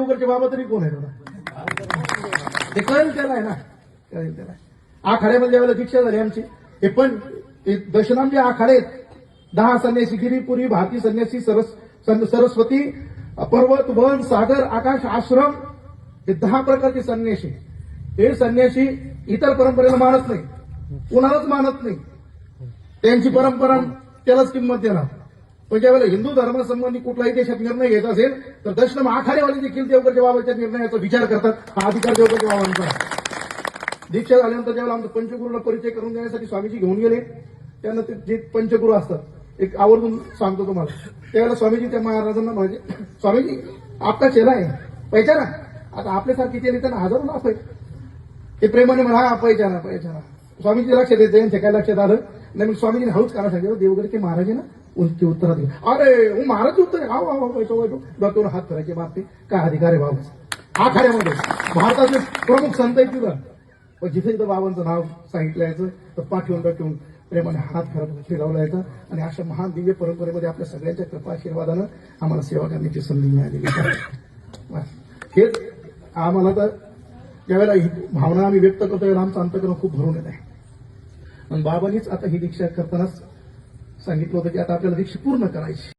देवगडचे बाबा तरी कोण आहे त्याला? ते कळेल त्याला आहे ना, कळेल त्याला. आखाड्यामध्ये ज्यावेळेला दीक्षा झाली आमची, हे पण दशनाम जे आखाडे आहेत, 10 संन्यासी, गिरीपुरी, भारती संन्यासी, सरस्वती, पर्वत, वन, सागर, आकाश, आश्रम, हे 10 प्रकारचे संन्यासी. हे संन्यासी इतर परंपरेला मानत नाही, कोणालाच मानत नाही. त्यांची परंपरा त्यालाच किंमत देणार. पण ज्यावेळेला हिंदू धर्मासंबंधी कुठलाही देशात निर्णय घेत असेल तर दशनाम आखाडेवाले देखील देवगडच्या बाबाच्या निर्णयाचा विचार करतात. हा अधिकार देवगडच्या बाबांचा. दीक्षा झाल्यानंतर ज्यावेळेला आमचा पंचगुरूला परिचय करून देण्यासाठी स्वामीजी घेऊन गेले, त्यांना ते जे पंचगुरू असतात, एक आवर्जून सांगतो तुम्हाला, त्यावेळेला स्वामीजी त्या महाराजांना म्हणाले, स्वामीजी आपला चेला आहे, पहिचाना. आता आपल्यासारखी चेली त्यांना हजारो लाख आहे. ते प्रेमाने म्हणा, हा पहिचाना पहिचाना. स्वामीजी लक्षात येते, यांच्या काय लक्षात आलं नाही. स्वामीजीने हळूच करा सांगितलं, देवगडचे महाराज आहे ना, उनकी उत्तर दिली. अरे महाराज उत्तर डॉक्टर हात करायचे बाबतीत काय अधिकार आहे बाबा? आखाड्यामध्ये भारताचे प्रमुख संत आहेत तिथं. पण जिथे जिथं बाबांचं नाव सांगितलं यायचं तर पाठीवून प्रेमाने हात फिरवला यायचा. आणि अशा महान दिव्य परंपरेमध्ये आपल्या सगळ्यांच्या कृपा आशीर्वादानं आम्हाला सेवा करण्याची संधी मिळालेली आहे. हेच आम्हाला तर ज्यावेळेला ही भावना आम्ही व्यक्त करतो त्यावेळेला आमचं अंतकरण खूप भरून येत आहे. आणि बाबांनीच आता ही दीक्षा करतानाच सांगितलं होतं की आता आपल्याला दीक्षा पूर्ण करायची.